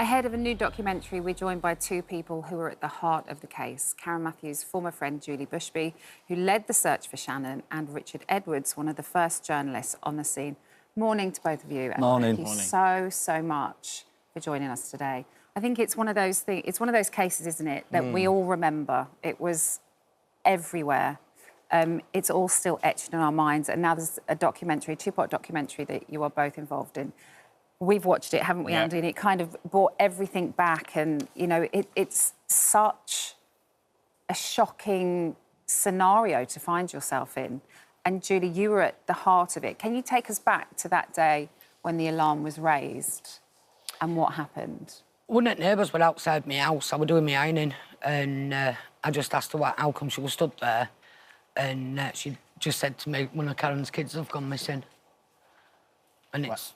Ahead of a new documentary, we're joined by two people who are at the heart of the case. Shannon Matthews' former friend, Julie Bushby, who led the search for Shannon, and Richard Edwards, one of the first journalists on the scene. Morning to both of you. Morning. Thank you so much for joining us today. I think it's one of those things, it's one of those cases, isn't it, that we all remember. It was everywhere. It's all still etched in our minds, and now there's a documentary, a two-part documentary that you are both involved in. We've watched it, haven't we, Andy? And it kind of brought everything back, and, you know, it's such a shocking scenario to find yourself in. And, Julie, you were at the heart of it. Can you take us back to that day when the alarm was raised and what happened? One of the neighbours were outside my house. I was doing my ironing, and I just asked her how come she was stood there, and she just said to me, one of Karen's kids have gone missing. And it's...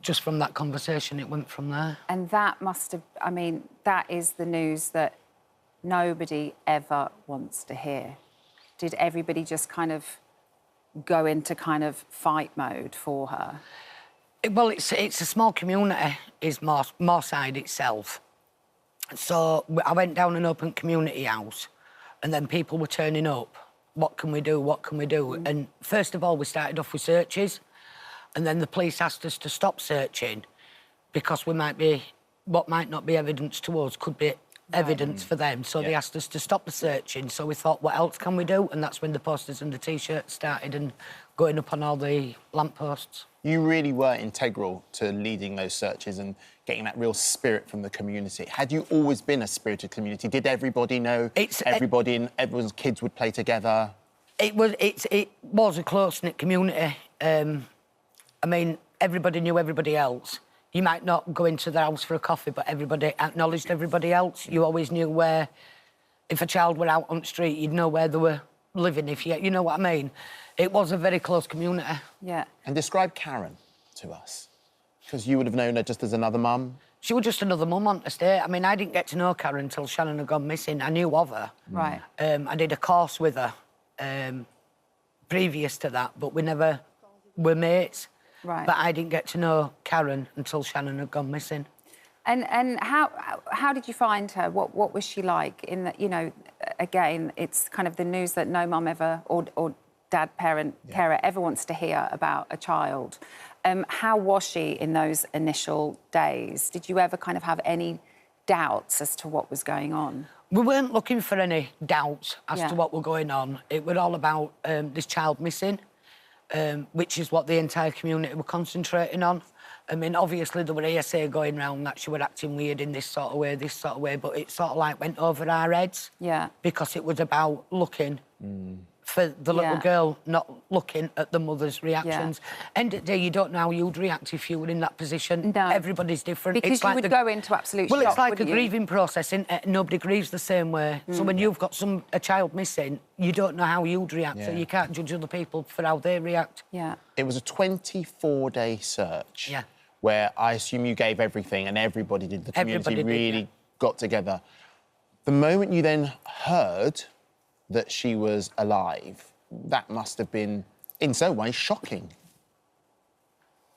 just from that conversation, it went from there. And that must have... I mean, that is the news that nobody ever wants to hear. Did everybody just kind of go into kind of fight mode for her? Well, it's a small community, is Moorside itself. So I went down an open community house, and then people were turning up. What can we do? What can we do? And first of all, we started off with searches. And then the police asked us to stop searching because what might not be evidence to us could be evidence for them. So they asked us to stop the searching. So we thought, what else can we do? And that's when the posters and the T-shirts started and going up on all the lampposts. You really were integral to leading those searches and getting that real spirit from the community. Had you always been a spirited community? Did everybody know everybody and everyone's kids would play together? It was a close-knit community. I mean, everybody knew everybody else. You might not go into their house for a coffee, but everybody acknowledged everybody else. You always knew where, if a child were out on the street, you'd know where they were living, you know what I mean? It was a very close community. Yeah. And describe Karen to us, because you would have known her just as another mum. She was just another mum on the estate. I mean, I didn't get to know Karen until Shannon had gone missing. I knew of her. Right. I did a course with her previous to that, but we never were mates. Right. But I didn't get to know Karen until Shannon had gone missing. And how did you find her? What was she like? In that, you know, again, it's kind of the news that no mum ever or dad, parent, carer ever wants to hear about a child. How was she in those initial days? Did you ever kind of have any doubts as to what was going on? We weren't looking for any doubts as to what was going on. It was all about this child missing. Which is what the entire community were concentrating on. I mean, obviously, there were hearsay going round that she were acting weird in this sort of way, but it sort of, like, went over our heads. Yeah. Because it was about looking for the little girl, not looking at the mother's reactions. End of the day, you don't know how you'd react if you were in that position. No. Everybody's different. Because it's you like would go into absolute shock, well, it's like a you? grieving process, isn't it? Nobody grieves the same way. So when you've got a child missing, you don't know how you'd react, so you can't judge other people for how they react. Yeah. It was a 24-day search. Yeah. Where I assume you gave everything and everybody did. The community really got together. The moment you then heard that she was alive, that must have been, in some ways, shocking.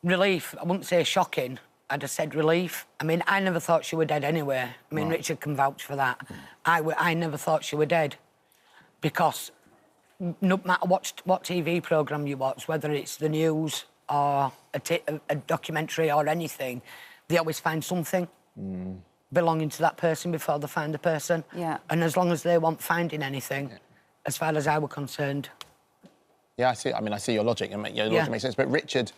Relief. I wouldn't say shocking. I'd have said relief. I mean, I never thought she were dead anyway. I mean, Richard can vouch for that. I never thought she were dead because no matter what TV programme you watch, whether it's the news or a documentary or anything, they always find something belonging to that person before they find the person. Yeah. And as long as they weren't finding anything, as far as I were concerned... Yeah, I see. I mean, I see your logic, and your logic makes sense. But Richard,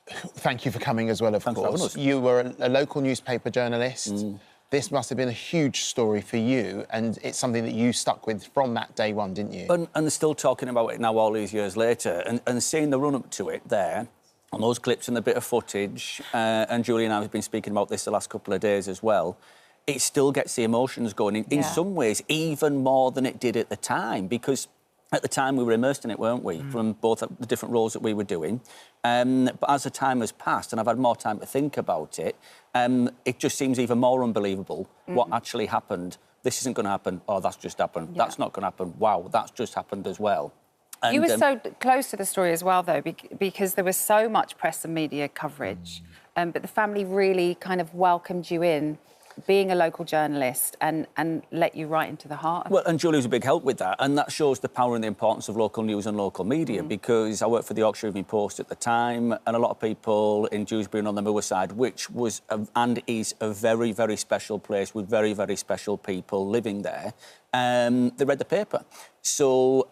thank you for coming as well, of course. You were a local newspaper journalist. This must have been a huge story for you, and it's something that you stuck with from that day one, didn't you? And they're still talking about it now all these years later, and seeing the run-up to it there, on those clips and the bit of footage, and Julie and I have been speaking about this the last couple of days as well, it still gets the emotions going, in some ways, even more than it did at the time, because at the time we were immersed in it, weren't we, from both the different roles that we were doing. But as the time has passed and I've had more time to think about it, it just seems even more unbelievable what actually happened. This isn't going to happen. Oh, that's just happened. That's not going to happen. Wow, that's just happened as well. And, you were so close to the story as well, though, because there was so much press and media coverage but the family really kind of welcomed you in, being a local journalist, and let you right into the heart of it. Well, and Julie was a big help with that, and that shows the power and the importance of local news and local media, because I worked for the Yorkshire Evening Post at the time, and a lot of people in Dewsbury and on the Moor side, which was and is a very, very special place with very, very special people living there, they read the paper. So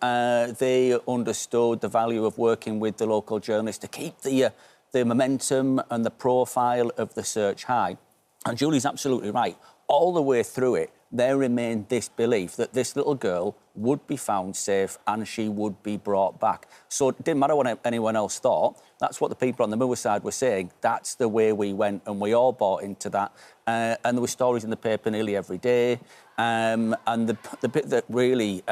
they understood the value of working with the local journalists to keep the momentum and the profile of the search high. And Julie's absolutely right. All the way through it, there remained this belief that this little girl would be found safe and she would be brought back. So it didn't matter what anyone else thought. That's what the people on the Moor side were saying. That's the way we went, and we all bought into that. And there were stories in the paper nearly every day. And the bit that really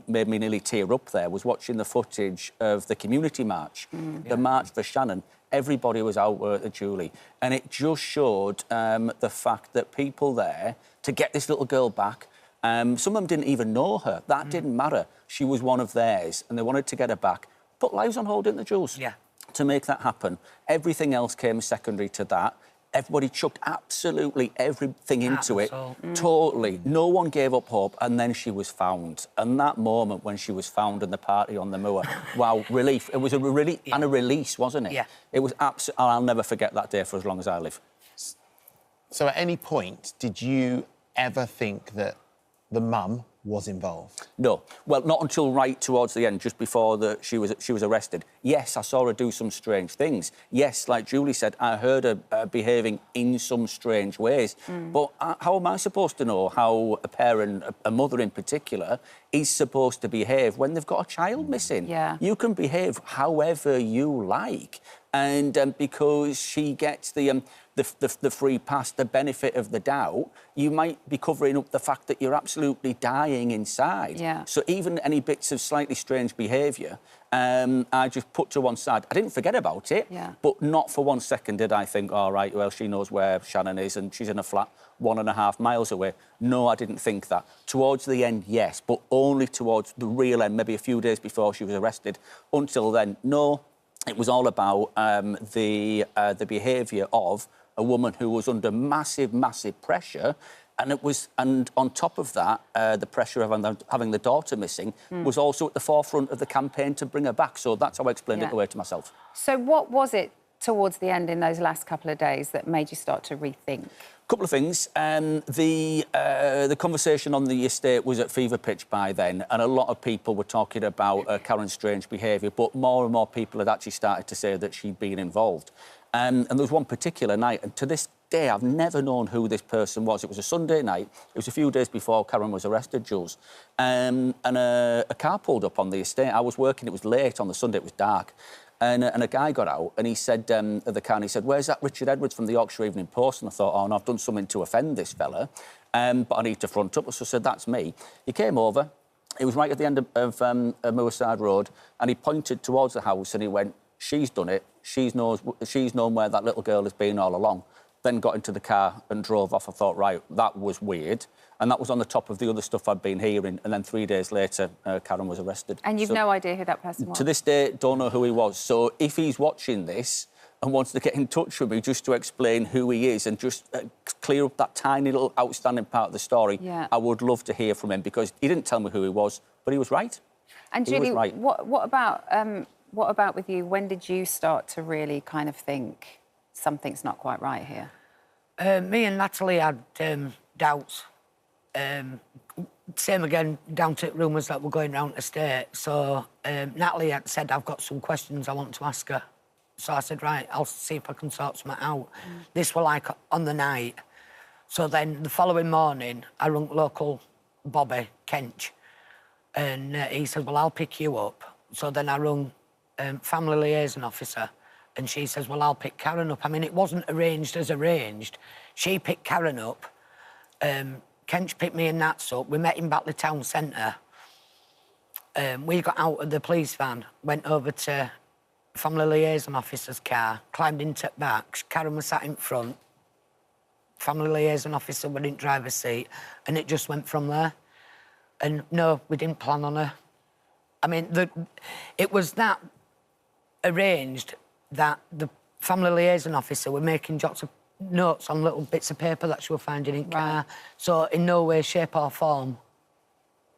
made me nearly tear up there was watching the footage of the community march, the March for Shannon. Everybody was out at Julie, and it just showed the fact that people there, to get this little girl back, some of them didn't even know her. That didn't matter. She was one of theirs, and they wanted to get her back. Put lives on hold, didn't they, Jules? Yeah. To make that happen. Everything else came secondary to that. Everybody chucked absolutely everything into it. Totally. No one gave up hope, and then she was found. And that moment when she was found in the party on the Moor, wow, relief. It was a relief and a release, wasn't it? Yeah. It was absolutely... I'll never forget that day for as long as I live. So at any point, did you ever think that the mum was involved? No. Well, not until right towards the end, just before she was arrested. Yes, I saw her do some strange things. Yes, like Julie said, I heard her behaving in some strange ways. But how am I supposed to know how a parent, a mother in particular, is supposed to behave when they've got a child missing? Yeah. You can behave however you like. And because she gets the free pass, the benefit of the doubt, you might be covering up the fact that you're absolutely dying inside. Yeah. So even any bits of slightly strange behaviour, I just put to one side. I didn't forget about it, but not for 1 second did I think, all right, well, she knows where Shannon is and she's in a flat 1.5 miles away. No, I didn't think that. Towards the end, yes, but only towards the real end, maybe a few days before she was arrested. Until then, no. It was all about the behaviour of a woman who was under massive, massive pressure, and on top of that, the pressure of having the daughter missing was also at the forefront of the campaign to bring her back. So that's how I explained it away to myself. So what was it towards the end in those last couple of days that made you start to rethink? Couple of things. The conversation on the estate was at fever pitch by then, and a lot of people were talking about Karen's strange behaviour, but more and more people had actually started to say that she'd been involved. And there was one particular night, and to this day, I've never known who this person was. It was a Sunday night. It was a few days before Karen was arrested, Jules. And a car pulled up on the estate. I was working. It was late on the Sunday. It was dark. And a guy got out and he said, at the car, and he said, "Where's that Richard Edwards from the Yorkshire Evening Post?" And I thought, oh, no, I've done something to offend this fella, but I need to front up. So I said, "That's me." He came over. It was right at the end of Moorside Road, and he pointed towards the house and he went, "She's done it. She's known where that little girl has been all along." Then got into the car and drove off. I thought, right, that was weird. And that was on the top of the other stuff I'd been hearing. And then 3 days later, Karen was arrested. And you've no idea who that person was? To this day, don't know who he was. So if he's watching this and wants to get in touch with me just to explain who he is and just clear up that tiny little outstanding part of the story, I would love to hear from him, because he didn't tell me who he was, but he was right. And Julie, what about with you? When did you start to really kind of think something's not quite right here? Me and Natalie had doubts. Same again, down to rumours that were going round the estate. So Natalie had said, "I've got some questions I want to ask her." So I said, right, I'll see if I can sort something out. This were like on the night. So then the following morning, I rung local Bobby Kench, and he said, "Well, I'll pick you up." So then I rung family liaison officer, and she says, "Well, I'll pick Karen up." I mean, it wasn't arranged as arranged. She picked Karen up. Kench picked me and Nats up. We met in Batley Town Centre. We got out of the police van, went over to family liaison officer's car, climbed into the back. Karen was sat in front. Family liaison officer was in driver's seat, and it just went from there. And no, we didn't plan on her. I mean, it was that arranged that the family liaison officer were making jotted notes on little bits of paper that she was finding in car. So in no way, shape or form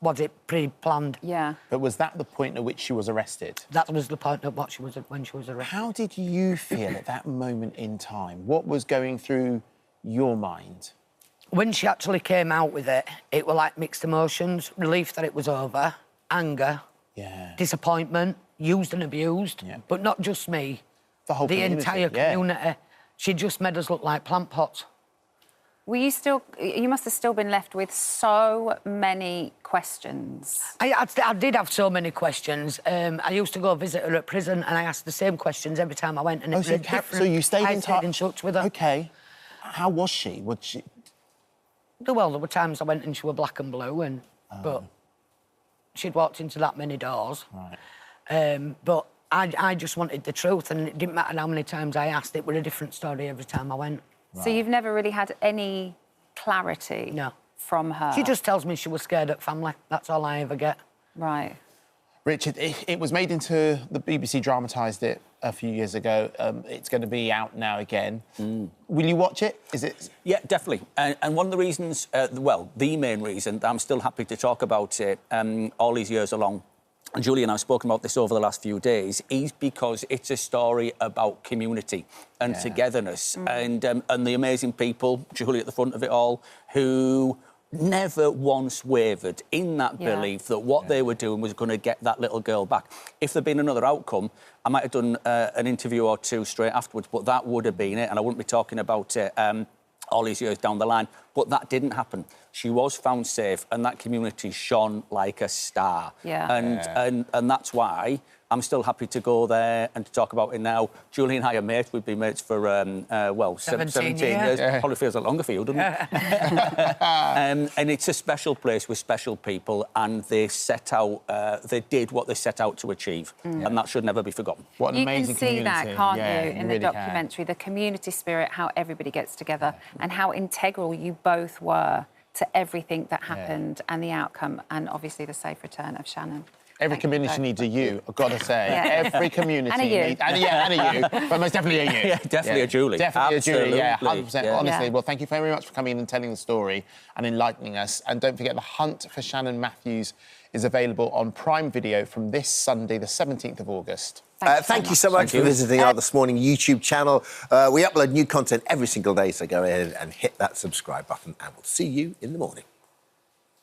was it pre-planned. Yeah. But was that the point at which she was arrested? That was the point at when she was arrested. How did you feel at that moment in time? What was going through your mind? When she actually came out with it, it were like mixed emotions, relief that it was over, anger, disappointment, used and abused, but not just me. The whole community, entire community. She just made us look like plant pots. Were you still... You must have still been left with so many questions. I did have so many questions. I used to go visit her at prison and I asked the same questions every time I went. And so you stayed in touch? I stayed in touch with her. OK. How was she? Was she... Well, there were times I went and she was black and blue, but she'd walked into that many doors. Right. But I just wanted the truth, and it didn't matter how many times I asked, it was a different story every time I went. Right. So you've never really had any clarity from her? She just tells me she was scared at family. That's all I ever get. Right. Richard, it was made into... The BBC dramatised it a few years ago. It's going to be out now again. Will you watch it? Is it...? Yeah, definitely. And one of the reasons... well, the main reason that I'm still happy to talk about it all these years along, and Julie and I have spoken about this over the last few days, is because it's a story about community and togetherness and the amazing people, Julie at the front of it all, who never once wavered in that belief that what they were doing was going to get that little girl back. If there'd been another outcome, I might have done an interview or two straight afterwards, but that would have been it, and I wouldn't be talking about it all these years down the line. But that didn't happen. She was found safe, and that community shone like a star. And that's why I'm still happy to go there and to talk about it now. Julie and I are mates. We've been mates for, 17 years. Probably feels a lot longer for you, doesn't it? And it's a special place with special people, and they set out, they did what they set out to achieve, and that should never be forgotten. What an amazing community. You can see that, can't you, in the documentary, the community spirit, how everybody gets together, and how integral you both were to everything that happened and the outcome, and obviously the safe return of Shannon. Every community needs a you, I've got to say. Every community and a you. And a you, but most definitely a you. Definitely a Julie. Definitely Absolutely. a Julie, 100%. Honestly, well, thank you very much for coming in and telling the story and enlightening us. And don't forget, The Hunt for Shannon Matthews is available on Prime Video from this Sunday, the 17th of August. Thank you so much for visiting our This Morning YouTube channel. We upload new content every single day, so go ahead and hit that subscribe button, and we'll see you in the morning.